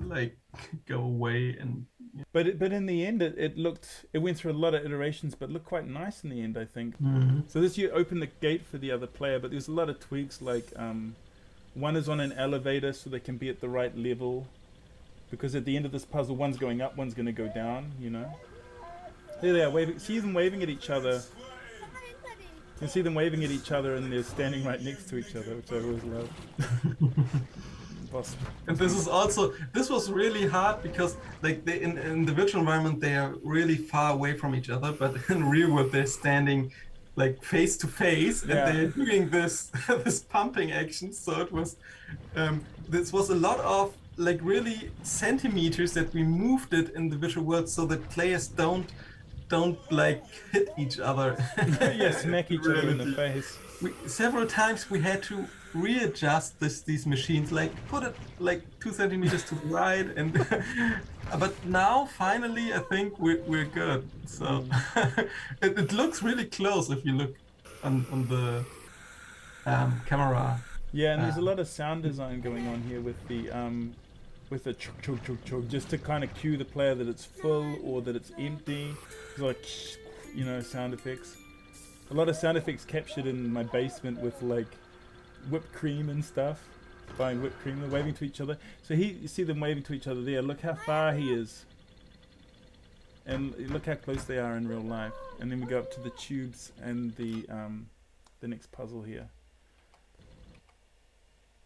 like go away, and but in the end it went through a lot of iterations, but looked quite nice in the end, I think. So this, you open the gate for the other player, but there's a lot of tweaks, like one is on an elevator so they can be at the right level, because at the end of this puzzle one's going up, one's going to go down, you know. There they are waving. See them waving at each other. You can see them waving at each other, and they're standing right next to each other, which I always love. And this was really hard, because like in the virtual environment they are really far away from each other, but in real world they're standing like face to face, and they're doing this pumping action. So it was this was a lot of like really centimeters that we moved it in the virtual world, so that players don't like hit each other. Smack each other in the face. Several times we had to readjust these machines, like put it like 2 centimeters to the right, and but now finally I think we're good. So it looks really close if you look on the camera. Yeah, and there's a lot of sound design going on here with the chug chug chug chug, just to kind of cue the player that it's full or that it's empty. It's like, you know, sound effects. A lot of sound effects captured in my basement with like whipped cream and stuff. Buying whipped cream, they're waving to each other. So you see them waving to each other there. Look how far he is, and look how close they are in real life. And then we go up to the tubes and the next puzzle here.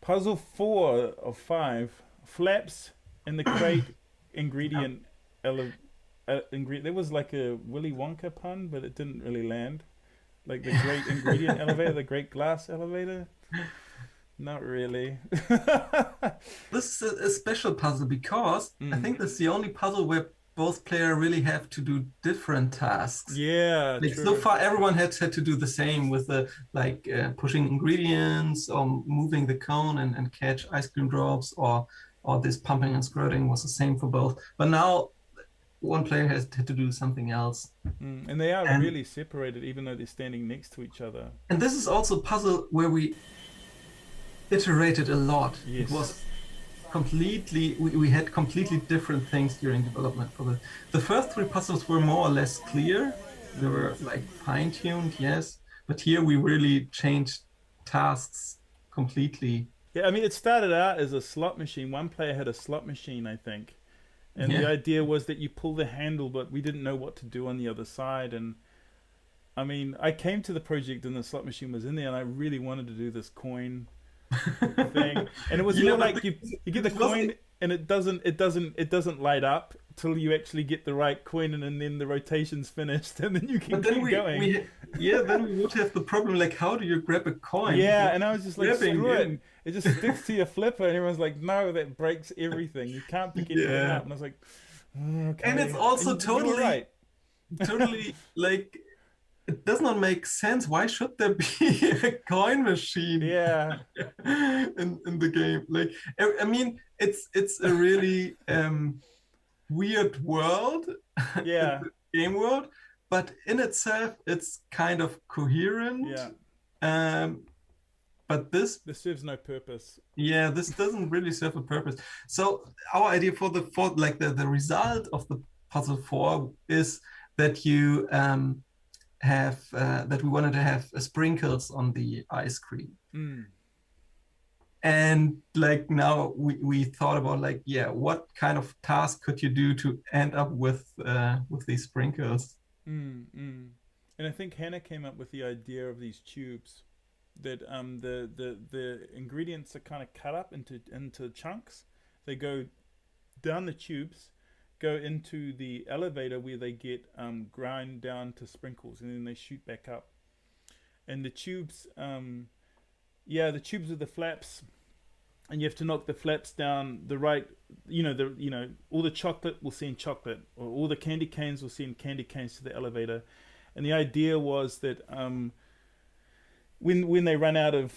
Puzzle 4 of 5. Flaps in the crate ingredient. There was like a Willy Wonka pun, but it didn't really land. Like the great ingredient elevator, the great glass elevator. Not really. This is a special puzzle, because I think that's the only puzzle where both players really have to do different tasks. Yeah, like true. So far everyone had to do the same with the pushing ingredients or moving the cone and catch ice cream drops, or this pumping and squirting was the same for both. But now one player has to do something else. And they are really separated, even though they're standing next to each other. And this is also a puzzle where we iterated a lot. Yes. It was completely, we had completely different things during development for the first 3 puzzles were more or less clear. They were like fine-tuned, yes, but here we really changed tasks completely. Yeah, I mean, it started out as a slot machine. One player had a slot machine, I think. And the idea was that you pull the handle, but we didn't know what to do on the other side. And I mean, I came to the project and the slot machine was in there, and I really wanted to do this coin thing. And it was more like you get the coin and it doesn't light up till you actually get the right coin, and then the rotation's finished, and then you can But then keep going. then we would have the problem, like, how do you grab a coin? Yeah, and I was just like, Grabbing screw it. in. It just sticks to your flipper, and everyone's like, no, that breaks everything. You can't pick anything Yeah. up. And I was like, okay. And it's also you were totally, right. totally like, it does not make sense. Why should there be a coin machine Yeah, in the game? Like, I mean, it's a really weird world, yeah, game world, but in itself, it's kind of coherent. yeah. But this serves no purpose. Yeah, this doesn't really serve a purpose. So our idea for the result of the puzzle 4 is that you have that we wanted to have sprinkles on the ice cream. And like now we thought about, like, yeah, what kind of task could you do to end up with these sprinkles? And I think Hannah came up with the idea of these tubes that the ingredients are kind of cut up into chunks. They go down the tubes, go into the elevator where they get ground down to sprinkles, and then they shoot back up. And the tubes, the tubes with the flaps, and you have to knock the flaps down the right. All the chocolate will send chocolate, or all the candy canes will send candy canes to the elevator. And the idea was that when they run out of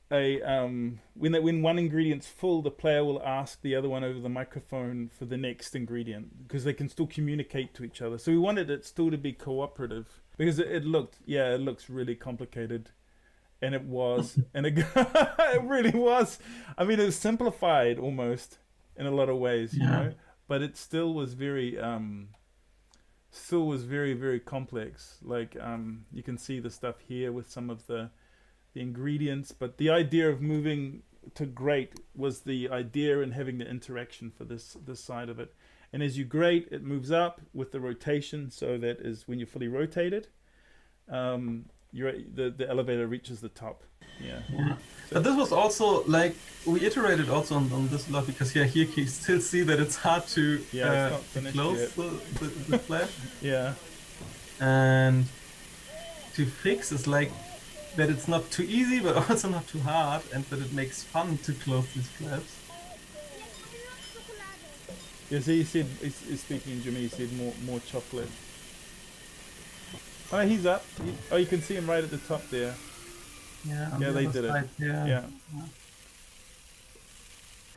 when one ingredient's full, the player will ask the other one over the microphone for the next ingredient, because they can still communicate to each other. So we wanted it still to be cooperative, because it looks really complicated, and it was, and it really was. I mean, it was simplified almost in a lot of ways, you know, but it still was very very complex. Like you can see the stuff here with some of the ingredients, but the idea of moving to Grate was the idea, and having the interaction for this side of it. And as you grate, it moves up with the rotation, so that is when you're fully rotated, the elevator reaches the top. Yeah. But this was also, like, we iterated also on this a lot, because here you still see that it's hard to close the flap. Yeah. And to fix is like that it's not too easy, but also not too hard, and that it makes fun to close these flaps. Yeah, so he said, he's speaking in German, he said more chocolate. Oh, he's up. You can see him right at the top there. Yeah, they did it. Yeah.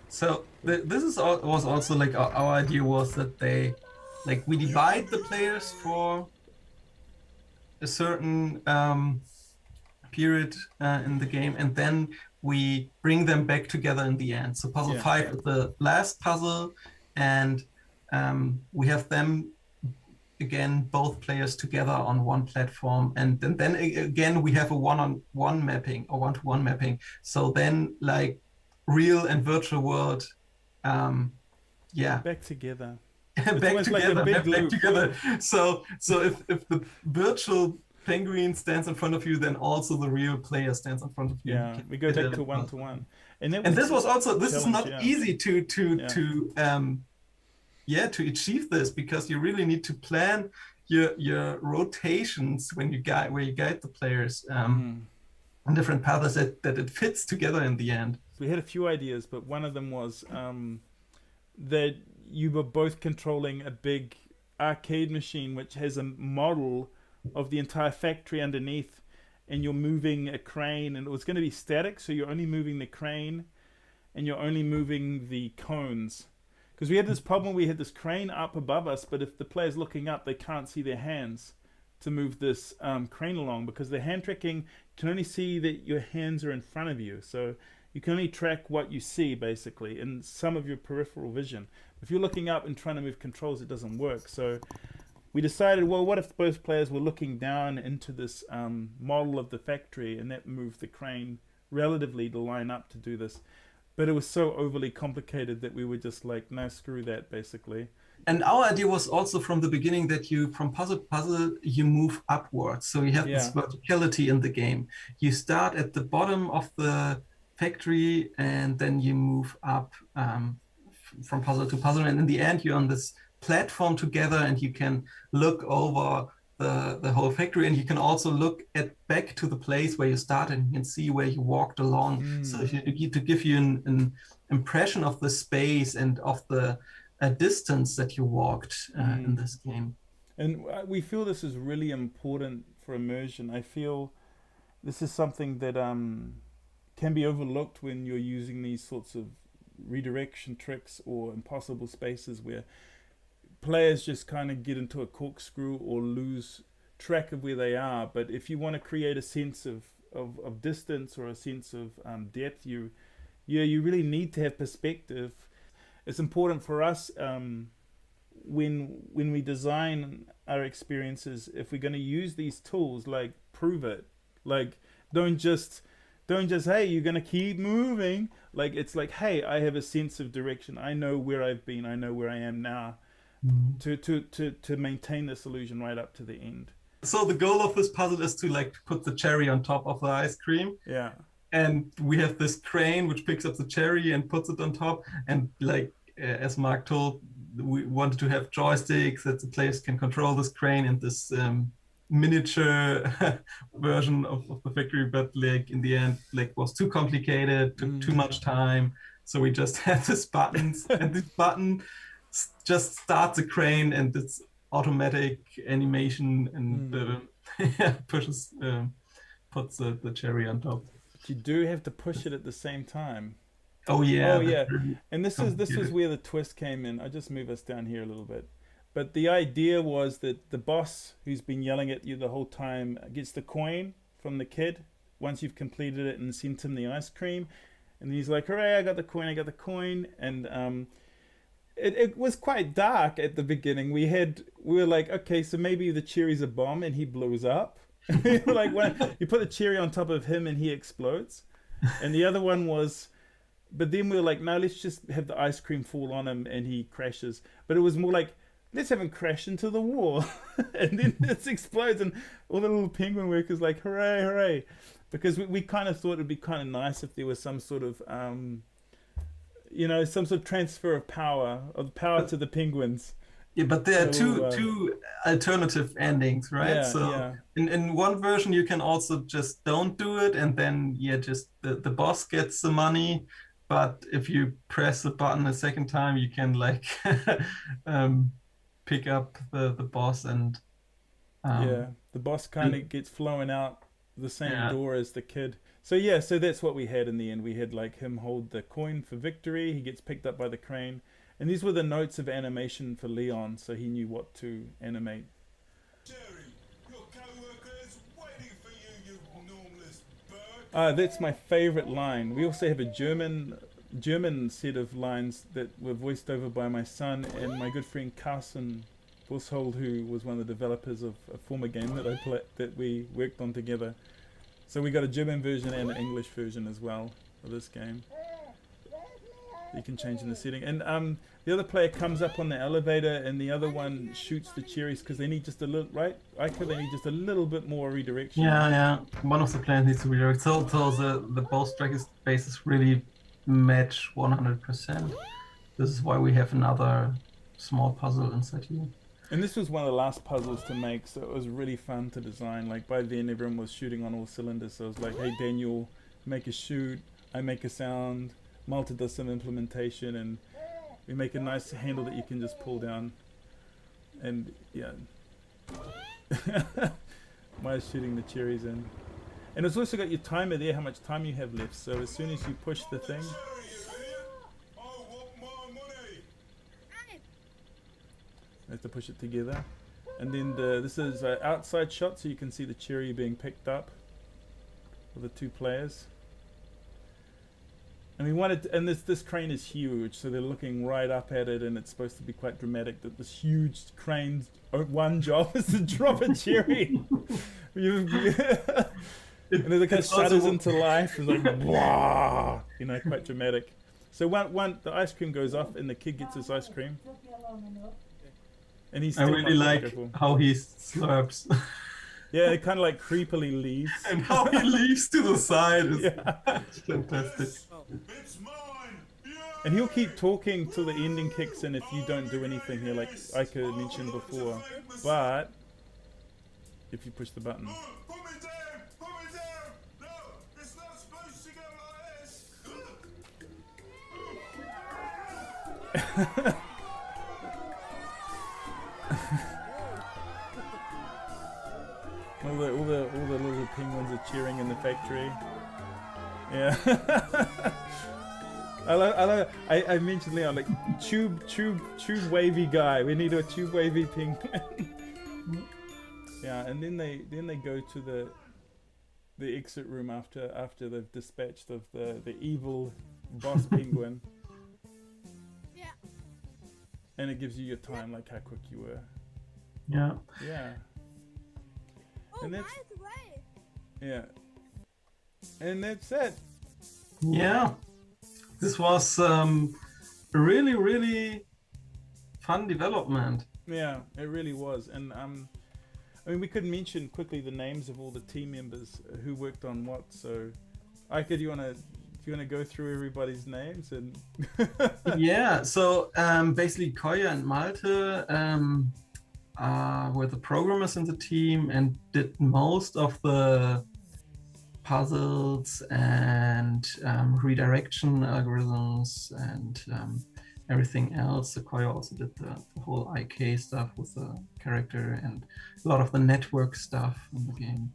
So this was also, like, our idea was that we divide the players for a certain period in the game, and then we bring them back together in the end. So puzzle 5 is the last puzzle, and we have them again, both players together on one platform, and then again we have a one-on-one mapping or one-to-one mapping. So then, like, real and virtual world, back together. back together. So if the virtual penguin stands in front of you, then also the real player stands in front of you. Yeah, we go back to one-to-one. And this is not easy to achieve this, because you really need to plan your rotations where you guide the players on different paths, that it fits together in the end. We had a few ideas, but one of them was that you were both controlling a big arcade machine which has a model of the entire factory underneath, and you're moving a crane, and it was going to be static, so you're only moving the crane and you're only moving the cones. Because we had this problem, we had this crane up above us, but if the player's looking up, they can't see their hands to move this crane along, because the hand tracking can only see that your hands are in front of you. So you can only track what you see, basically, in some of your peripheral vision. If you're looking up and trying to move controls, it doesn't work. So we decided, well, what if both players were looking down into this model of the factory, and that moved the crane relatively to line up to do this. But it was so overly complicated that we were just like, no, screw that, basically. And our idea was also from the beginning that from puzzle to puzzle, you move upwards. So you have this verticality in the game. You start at the bottom of the factory, and then you move up from puzzle to puzzle, and in the end you're on this platform together, and you can look over the whole factory, and you can also look back to the place where you started, and you can see where you walked along. So if you to give you an impression of the space and of the distance that you walked in this game. And we feel this is really important for immersion. I feel this is something that can be overlooked when you're using these sorts of redirection tricks or impossible spaces where players just kind of get into a corkscrew or lose track of where they are. But if you want to create a sense of distance or a sense of depth, you really need to have perspective. It's important for us when we design our experiences, if we're going to use these tools, like prove it. Like don't just hey, you're going to keep moving. Like it's like, hey, I have a sense of direction. I know where I've been. I know where I am now. To maintain this illusion right up to the end. So the goal of this puzzle is to like put the cherry on top of the ice cream. Yeah. And we have this crane which picks up the cherry and puts it on top. And like as Mark told, we wanted to have joysticks that the players can control this crane and this miniature version of the factory. But like in the end, like was too complicated, took too much time. So we just had this buttons, and this button just starts the crane, and it's automatic animation, and puts the cherry on top. But you do have to push it at the same time. Oh yeah. And this was where the twist came in. I just move us down here a little bit. But the idea was that the boss, who's been yelling at you the whole time, gets the coin from the kid once you've completed it and sent him the ice cream, and he's like, hooray, I got the coin. And it was quite dark at the beginning. We were like, okay, so maybe the cherry's a bomb and he blows up. Like when you put the cherry on top of him and he explodes. And the other one was, but then we were like, no, let's just have the ice cream fall on him and he crashes. But it was more like, let's have him crash into the wall. And then it explodes, and all the little penguin workers like, hooray, hooray. Because we kind of thought it'd be kind of nice if there was some sort of some sort of transfer of power to the penguins. Yeah, but there are two alternative endings, right? In one version you can also just don't do it, and then just the boss gets the money. But if you press the button a second time, you can like pick up the boss, and the boss kind of gets flown out the same door as the kid. So that's what we had in the end. We had like him hold the coin for victory. He gets picked up by the crane. And these were the notes of animation for Leon, so he knew what to animate. Jerry, your co-worker is waiting for you enormous bird. That's my favorite line. We also have a German set of lines that were voiced over by my son and my good friend Carsten Bushold, who was one of the developers of a former game that we worked on together. So we got a German version and an English version as well of this game. You can change in the setting. And the other player comes up on the elevator, and the other one shoots the cherries because they need just a little, right? They need just a little bit more redirection. Yeah. One of the players needs to redirect. So the boss spaces really match 100%. This is why we have another small puzzle inside here. And this was one of the last puzzles to make, so it was really fun to design. Like by then everyone was shooting on all cylinders, so I was like, hey Daniel, make a shoot, I make a sound, Malta does some implementation, and we make a nice handle that you can just pull down. And Maya's shooting the cherries in. And it's also got your timer there, how much time you have left. So as soon as you push the thing, you have to push it together. And then this is an outside shot, so you can see the cherry being picked up for the two players. And we wanted, and this crane is huge, so they're looking right up at it, and it's supposed to be quite dramatic that this huge crane's one job is to drop a cherry. And then it kind of shudders into life, and like, blah, quite dramatic. So one the ice cream goes off, and the kid gets his ice cream. And he's I really like how he slurps. Yeah, it kind of like creepily leaves. And how he leaves to the side is fantastic. It's mine! Yeah! And he'll keep talking till the ending kicks in if you don't do anything here, like Ike mentioned before. But if you push the button. Put me down! Put me down! No! It's not supposed to go like this! All the little penguins are cheering in the factory. Yeah. I mentioned Leon, like tube wavy guy. We need a tube wavy penguin. Yeah, and then they go to the exit room after they've dispatched of the evil boss penguin. Yeah. And it gives you your time, like how quick you were. Yeah. Yeah. Oh, And by that's- the way. Yeah. And that's it. Yeah. This was a really, really fun development. Yeah, it really was. And I mean, we could mention quickly the names of all the team members who worked on what. So, Ike, do you wanna go through everybody's names and? Yeah. So basically, Koya and Malte were the programmers in the team and did most of the puzzles and redirection algorithms and everything else. So Koya also did the whole IK stuff with the character and a lot of the network stuff in the game.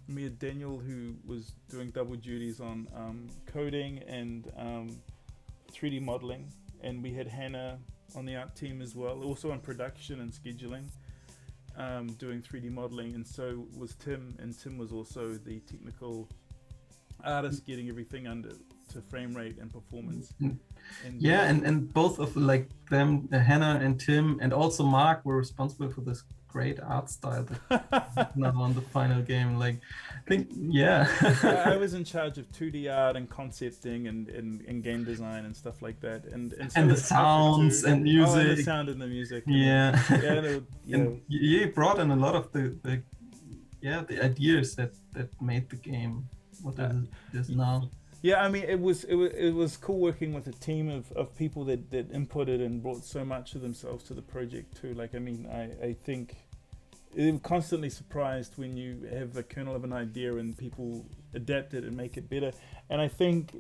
We had Daniel, who was doing double duties on coding and 3D modeling, and we had Hannah on the art team as well, also on production and scheduling, doing 3D modeling, and so was Tim, and Tim was also the technical artist, getting everything under to frame rate and performance. And Yeah, and both of like them, Hannah and Tim, and also Mark were responsible for this great art style that now on the final game. Like, I think, yeah. I was in charge of 2D art and concepting and game design and stuff like that, and so And the was Alfred sounds too. and Oh, and the music. sound and the music. Yeah. Yeah, And you brought in a lot of the ideas that made the game what it is now. Yeah, I mean, it was cool working with a team of people that inputted and brought so much of themselves to the project too. Like, I mean, I think I'm constantly surprised when you have a kernel of an idea and people adapt it and make it better. And I think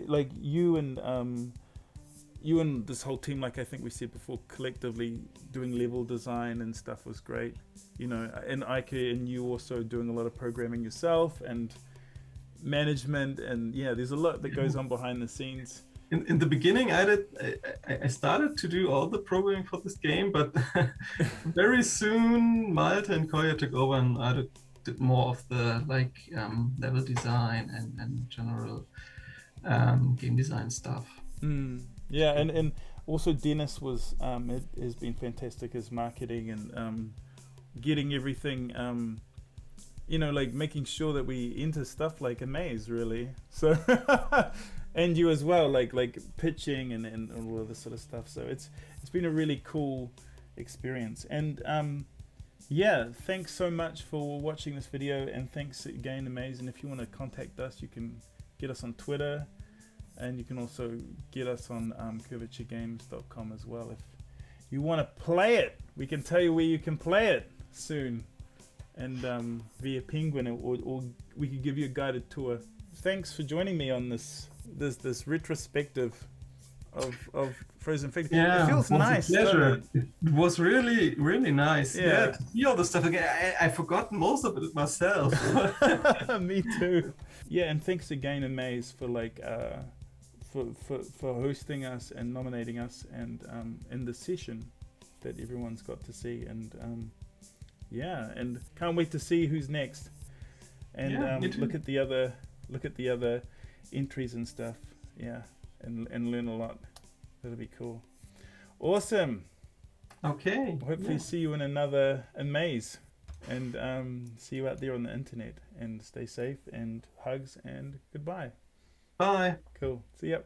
like you and this whole team, like I think we said before, collectively doing level design and stuff was great. You know, and Ike and you also doing a lot of programming yourself and management, and yeah, there's a lot that goes on behind the scenes. In the beginning, I started to do all the programming for this game, but very soon Malte and Koya took over, and I did more of the level design and general game design stuff. Yeah, and also Dennis was has been fantastic as marketing and getting everything. You know, like making sure that we enter stuff like a maze, really. So, and you as well, like pitching and all of this sort of stuff. So it's been a really cool experience. And yeah, thanks so much for watching this video, and thanks again, Amaze. And if you want to contact us, you can get us on Twitter, and you can also get us on curvaturegames.com as well. If you want to play it, we can tell you where you can play it soon. And via Penguin, or we could give you a guided tour. Thanks for joining me on this retrospective of Frozen Factory. Yeah, it feels was nice. a pleasure. Doesn't It was really, really nice. Yeah. To see all the stuff again. I forgot most of it myself. it? Me too. Yeah, and thanks again, Amaze, for for hosting us and nominating us, and in the session that everyone's got to see, and yeah, and can't wait to see who's next, and Yeah, me too. look at the other entries and stuff. Yeah, and learn a lot. That'll be cool. Awesome. Okay. Hopefully yeah. see you in another Amaze, and see you out there on the internet, and stay safe, and hugs, and goodbye. Bye. Cool. See ya.